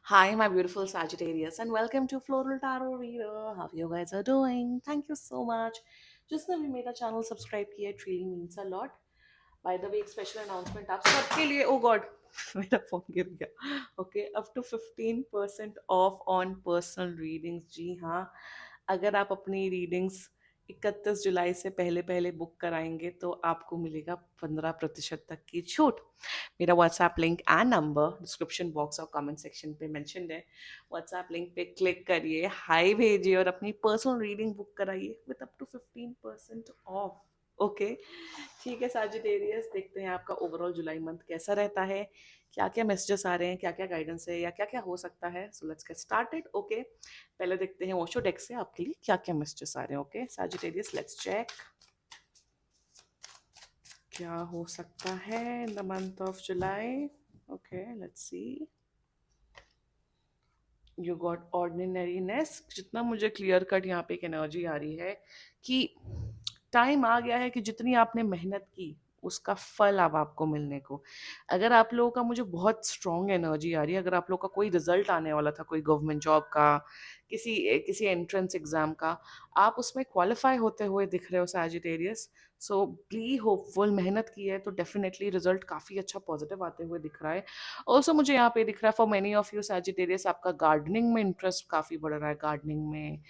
Hi, my beautiful Sagittarius, and welcome to Floral Tarot Reader. How you guys are doing? Thank you so much. जिसने भी मेरा channel subscribe किया, it really means a lot. By the way, एक special announcement आप सबके लिए. Oh God, मेरा phone गिर गया. Okay, up to 15% off on personal readings. जी हाँ, अगर आप अपनी रीडिंग्स 31 जुलाई से पहले पहले बुक कराएंगे तो आपको मिलेगा 15% तक की छूट. मेरा WhatsApp link and number description box और कमेंट सेक्शन पे मेंशन्ड है. व्हाट्सएप लिंक पे क्लिक करिए, हाई भेजिए और अपनी पर्सनल रीडिंग बुक कराइए with up to 15% off. Okay, ठीक है साजिटेरियस, देखते हैं आपका ओवरऑल जुलाई मंथ कैसा रहता है, क्या क्या मैसेजेस आ रहे हैं, क्या क्या गाइडेंस है या क्या क्या हो सकता है. So let's get started. Okay, पहले देखते हैं ओशो डेक से आपके लिए क्या क्या मैसेजेस आ रहे हैं. ओके साजिटेरियस, लेट्स चेक क्या हो सकता है in the month of July. Okay, let's see. You got ordinariness. जितना मुझे क्लियर कट यहाँ पे एक एनर्जी आ रही है कि टाइम आ गया है कि जितनी आपने मेहनत की उसका फल अब आपको मिलने को. अगर आप लोगों का, मुझे बहुत स्ट्रॉन्ग एनर्जी आ रही है, अगर आप लोगों का कोई रिजल्ट आने वाला था, कोई गवर्नमेंट जॉब का, किसी किसी एंट्रेंस एग्जाम का, आप उसमें क्वालिफाई होते हुए दिख रहे हो सैजिटेरियस. सो बी होपफुल, मेहनत की है तो डेफिनेटली रिजल्ट काफ़ी अच्छा पॉजिटिव आते हुए दिख रहा है. ऑल्सो मुझे यहाँ पे दिख रहा है for many of you Sagittarius, आपका गार्डनिंग में इंटरेस्ट काफ़ी बढ़ रहा है. गार्डनिंग में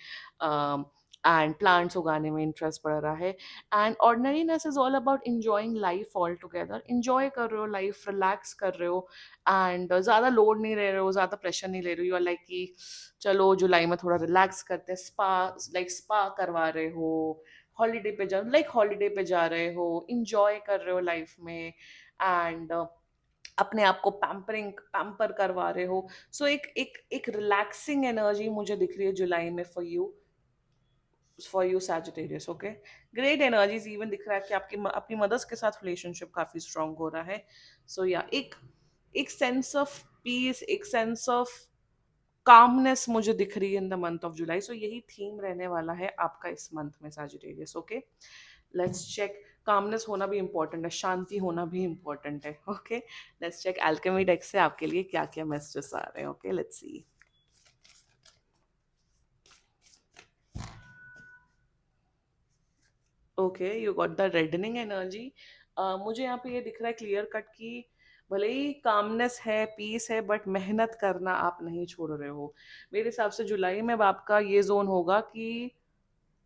एंड प्लांट्स उगाने में इंटरेस्ट बढ़ रहा है. And ordinariness is all about enjoying life all together. Enjoy कर रहे हो लाइफ, रिलैक्स कर रहे हो एंड ज़्यादा लोड नहीं ले रहे हो, ज़्यादा प्रेशर नहीं ले रहे हो. यू आर लाइक कि चलो जुलाई में थोड़ा रिलैक्स करते हैं, स्पा, लाइक स्पा करवा रहे हो, हॉलीडे पे जा, लाइक हॉलीडे पे जा रहे हो, इंजॉय कर रहे हो लाइफ में एंड अपने आप को पैम्पर करवा रहे हो. सो एक एक एक रिलैक्सिंग एनर्जी मुझे दिख रही है जुलाई में for you Sagittarius. Okay, great energies. Even दिख रहा है कि आपकी अपनी मदर्स के साथ रिलेशनशिप काफी स्ट्रांग हो रहा है. सो या एक सेंस ऑफ पीस, एक सेंस ऑफ कामनेस मुझे दिख रही है in the month of July. So यही थीम रहने वाला है आपका इस मंथ में Sagittarius. Okay, let's check. Calmness होना भी इंपॉर्टेंट है, शांति होना भी इंपॉर्टेंट है. Okay, let's check alchemy deck से आपके लिए क्या क्या मैसेजेस आ रहे हैं. Okay, let's see. Okay, you got the reddening energy. मुझे यहाँ पे ये दिख रहा है क्लियर कट की भले ही कामनेस है, पीस है, बट मेहनत करना आप नहीं छोड़ रहे हो. मेरे हिसाब से जुलाई में अब आपका ये जोन होगा कि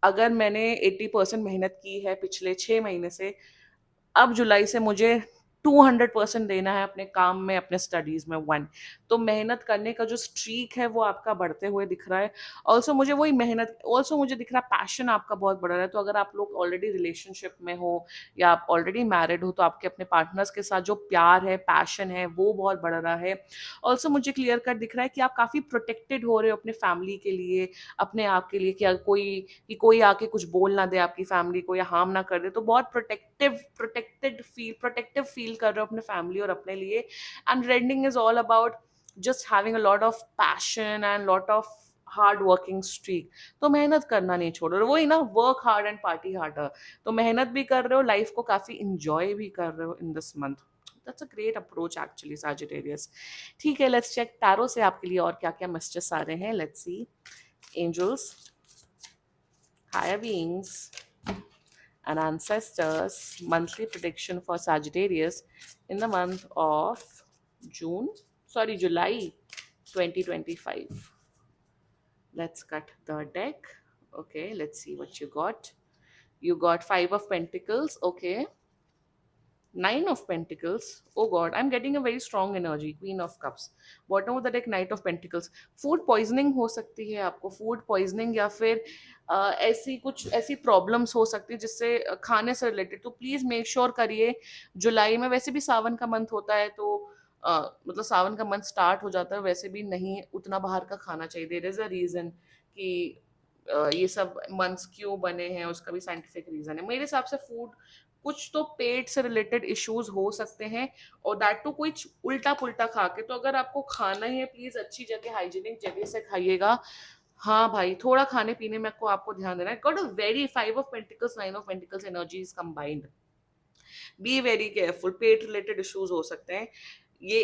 अगर मैंने 80% मेहनत की है पिछले 6 महीने से, अब जुलाई से मुझे 200% देना है अपने काम में, अपने स्टडीज में 1. तो मेहनत करने का जो स्ट्रीक है वो आपका बढ़ते हुए दिख रहा है. ऑल्सो मुझे वही मेहनत, ऑल्सो मुझे दिख रहा है पैशन आपका बहुत बढ़ रहा है. तो अगर आप लोग ऑलरेडी रिलेशनशिप में हो या आप ऑलरेडी मैरिड हो तो आपके अपने पार्टनर्स के साथ जो प्यार है, पैशन है, वो बहुत बढ़ रहा है. ऑल्सो मुझे क्लियर कट दिख रहा है कि आप काफ़ी प्रोटेक्टेड हो रहे हो अपने फैमिली के लिए, अपने आप के लिए, कि कोई आके कुछ बोल ना दे आपकी फैमिली को या हार्म ना कर दे. तो बहुत प्रोटेक्टिव फील कर रहे हो अपने फैमिली और अपने लिए. And rending is all about just having a lot of passion and lot of hard working streak. तो मेहनत करना नहीं छोड़ रहे हो, वही ना, work hard and party harder. तो मेहनत भी कर रहे हो, लाइफ को काफी इंजॉय भी कर रहे हो in this month. That's a great approach actually Sagittarius. ठीक है, लेट्स चेक टैरो से आपके लिए और क्या क्या मैसेजेस आ रहे हैं. Let's see. Angels, higher beings, and ancestors monthly prediction for Sagittarius in the month of July 2025. Let's cut the deck. Okay, let's see what you got. You got 5 of Pentacles. Okay, 9 of Pentacles. Oh God, I'm getting a very strong energy. Queen of Cups. Bottom of the deck, Knight of Pentacles. Food poisoning हो सकती है आपको, food poisoning या फिर ऐसी कुछ ऐसी problems हो सकती है जिससे खाने से रिलेटेड. तो प्लीज मेक श्योर करिए जुलाई में. वैसे भी सावन का मंथ होता है तो मतलब सावन का मंथ स्टार्ट हो जाता है, वैसे भी नहीं उतना बाहर का खाना चाहिए. देयर इज अ रीजन कि ये सब मंथ्स क्यों बने हैं, उसका भी साइंटिफिक रीजन है. मेरे हिसाब से फूड, कुछ तो पेट से रिलेटेड इश्यूज हो सकते हैं और दैट टू कुछ उल्टा पुल्टा खा के. तो अगर आपको खाना ही है, प्लीज अच्छी जगह, हाइजीनिक जगह से खाइएगा. हाँ भाई, थोड़ा खाने पीने में आपको ध्यान देना है. Got a very 5 of Pentacles, 9 of Pentacles energy is combined. B very careful, pet related issues हो सकते हैं. ये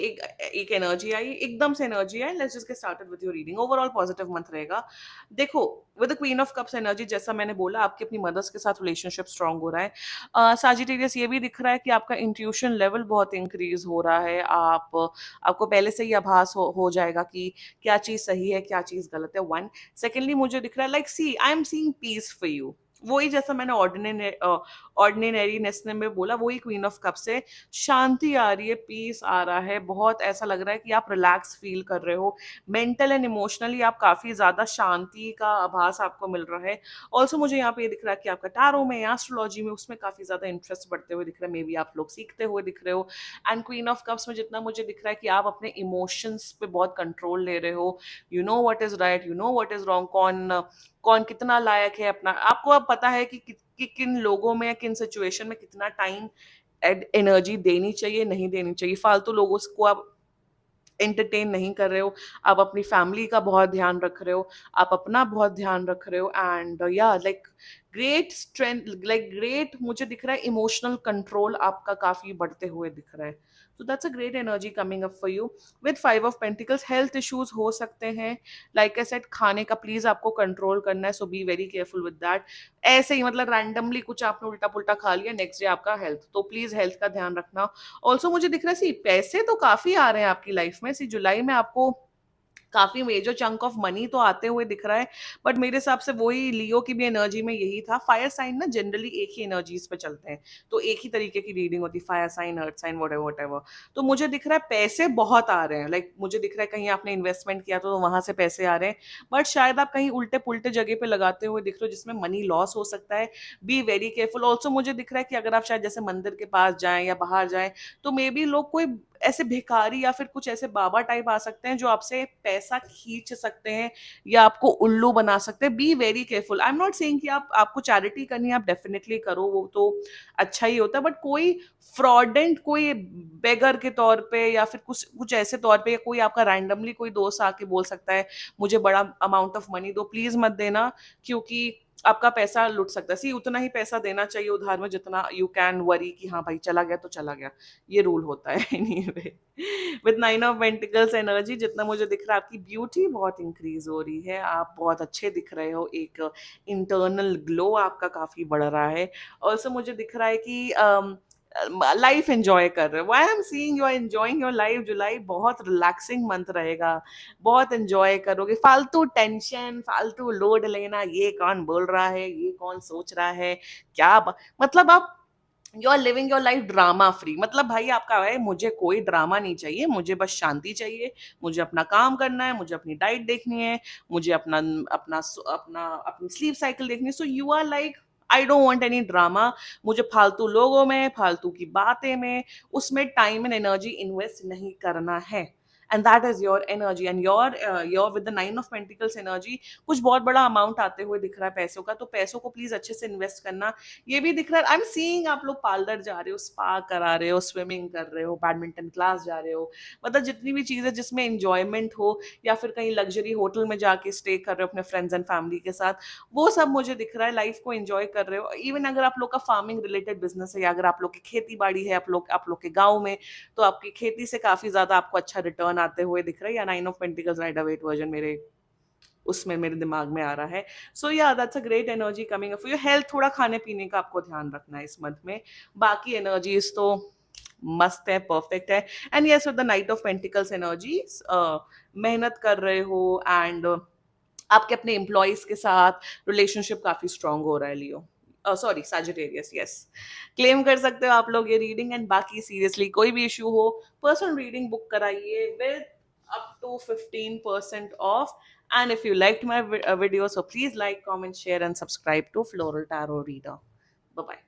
एक एनर्जी आई, एकदम से energy I. Let's just get started with your reading. Overall positive month रहेगा। देखो, with the queen of cups energy, जैसा मैंने बोला, आपके अपनी मदर्स के साथ रिलेशनशिप स्ट्रांग हो रहा है। साजिटेरियस, ये भी दिख रहा है कि आपका इंट्यूशन लेवल बहुत इंक्रीज हो रहा है। आपको पहले से ही आभास हो जाएगा कि क्या चीज सही है, क्या चीज गलत है। वन, सेकेंडली मुझे दिख रहा है like see I am seeing peace for you. वही जैसा मैंने ऑर्डिनरीनेस में बोला, वही क्वीन ऑफ कप से शांति आ रही है, पीस आ रहा है। बहुत ऐसा लग रहा है कि आप रिलैक्स फील कर रहे हो। मेंटल एंड इमोशनली आप काफी ज्यादा शांति का आभास आपको मिल रहा है। ऑल्सो मुझे यहाँ पे ये दिख रहा है कि आपका टैरो में या एस्ट्रोलॉजी में उसमें काफी ज्यादा इंटरेस्ट बढ़ते हुए दिख रहा है। मे बी आप लोग सीखते हुए दिख रहे हो। एंड क्वीन ऑफ कप्स में जितना मुझे दिख रहा है कि आप अपने इमोशंस पे बहुत कंट्रोल ले रहे हो। You know what is right, you know what is wrong, कौन कौन कितना लायक है अपना आपको। अब पता है कि किन लोगों में या किन सिचुएशन में कितना टाइम एनर्जी देनी चाहिए, नहीं देनी चाहिए। फालतू लोगों को आप एंटरटेन नहीं कर रहे हो। आप अपनी फैमिली का बहुत ध्यान रख रहे हो। आप अपना बहुत ध्यान रख रहे हो। एंड या like great strength, like great मुझे दिख रहा है इमोशनल कंट्रोल आपका काफी बढ़ते हुए दिख रहा है। तो that's a great energy coming up for you. With five of pentacles, health issues हो सकते हैं। लाइक आई सेड, खाने का प्लीज आपको कंट्रोल करना है, so be very careful with that. ऐसे ही मतलब रैंडमली कुछ आपने उल्टा पुल्टा खा लिया, नेक्स्ट डे आपका हेल्थ, तो प्लीज हेल्थ का ध्यान रखना। ऑल्सो मुझे दिख रहा है सी पैसे तो काफी आ रहे हैं आपकी लाइफ में। सी जुलाई में आपको काफी मेजर चंक ऑफ मनी तो आते हुए दिख रहा है। बट मेरे हिसाब से वही लियो की भी एनर्जी में यही था। फायर साइन ना जनरली एक ही एनर्जीज पे चलते हैं, तो एक ही तरीके की रीडिंग होती है, fire sign, earth sign, whatever. तो मुझे दिख रहा है पैसे बहुत आ रहे हैं। लाइक मुझे दिख रहा है कहीं आपने इन्वेस्टमेंट किया तो वहां से पैसे आ रहे हैं। बट शायद आप कहीं उल्टे पुल्टे जगह पे लगाते हुए दिख रहे हो, जिसमें मनी लॉस हो सकता है। B very careful. ऑल्सो मुझे दिख रहा है कि अगर आप शायद जैसे मंदिर के पास जाएं या बाहर जाएं, तो मे बी लोग कोई ऐसे भिखारी या फिर कुछ ऐसे बाबा टाइप आ सकते हैं जो आपसे पैसा खींच सकते हैं या आपको उल्लू बना सकते हैं। B very careful. I am not saying कि आपको चैरिटी करनी है, आप डेफिनेटली करो, वो तो अच्छा ही होता है। बट कोई फ्रॉडेंट, कोई बेगर के तौर पे या फिर कुछ कुछ ऐसे तौर पे, या कोई आपका रैंडमली कोई दोस्त आके बोल सकता है मुझे बड़ा अमाउंट ऑफ मनी दो, प्लीज मत देना, क्योंकि आपका पैसा लुट सकता है। सी उतना ही पैसा देना चाहिए उधार में जितना यू कैन वरी कि हाँ भाई चला गया तो चला गया। ये रूल होता है। Anyway, with nine of pentacles energy, जितना मुझे दिख रहा है आपकी ब्यूटी बहुत इंक्रीज हो रही है। आप बहुत अच्छे दिख रहे हो। एक इंटरनल ग्लो आपका काफी बढ़ रहा है। ऑल्सो मुझे दिख रहा है कि लाइफ एंजॉय कर रहे हो। I am seeing you are enjoying your life. जुलाई बहुत रिलैक्सिंग मंथ रहेगा। बहुत एंजॉय करोगे। फालतू टेंशन, फालतू लोड लेना, ये कौन बोल रहा है, ये कौन सोच रहा है, मतलब आप you are living your life drama free. मतलब भाई आपका है, मुझे कोई ड्रामा नहीं चाहिए, मुझे बस शांति चाहिए। मुझे अपना काम करना है, मुझे अपनी डाइट देखनी है, मुझे अपना अपना अपना अपनी स्लीप साइकिल देखनी है। So you are like I don't want any drama. मुझे फालतू लोगों में, फालतू की बातें में, उसमें टाइम एंड एनर्जी इन्वेस्ट नहीं करना है। And that is your energy. And your with the nine of pentacles energy, कुछ बहुत बड़ा अमाउंट आते हुए दिख रहा है पैसों का, तो पैसों को प्लीज अच्छे से इन्वेस्ट करना। ये भी दिख रहा है, आई एम सीइंग आप लोग पार्लर जा रहे हो, स्पा करा रहे हो, स्विमिंग कर रहे हो, बैडमिंटन क्लास जा रहे हो। मतलब जितनी भी चीजें जिसमें इंजॉयमेंट हो, या फिर कहीं लग्जरी होटल में जाके स्टे कर रहे हो अपने फ्रेंड्स एंड फैमिली के साथ, वो सब मुझे दिख रहा है। लाइफ को एंजॉय कर रहे हो। इवन अगर आप लोग का फार्मिंग रिलेटेड बिजनेस है, या अगर आप लोग की खेती बाड़ी है, आप लोग के गाँव में, तो आपकी खेती से काफी ज्यादा आपको अच्छा रिटर्न आते हुए दिख रहा है। या nine of pentacles Rider Waite version मेरे उसमें मेरे दिमाग में आ रहा है। सो या that's a great energy coming up for your health. थोड़ा खाने पीने का आपको ध्यान रखना है इस मंथ में। बाकी एनर्जीज तो मस्त है, परफेक्ट है। And yes, with the night of pentacles energy, मेहनत कर रहे हो एंड आपके अपने एम्प्लॉयज के साथ रिलेशनशिप काफी स्ट्रांग हो रहा है Leo. Sorry, Sagittarius, yes. Claim कर सकते हो आप लोग ये रीडिंग। एंड बाकी सीरियसली कोई भी इशू हो, पर्सनल रीडिंग बुक कराइए with up to 15% off. And if you liked my video, so please like, comment, share, and subscribe to Floral Tarot Reader. Bye bye.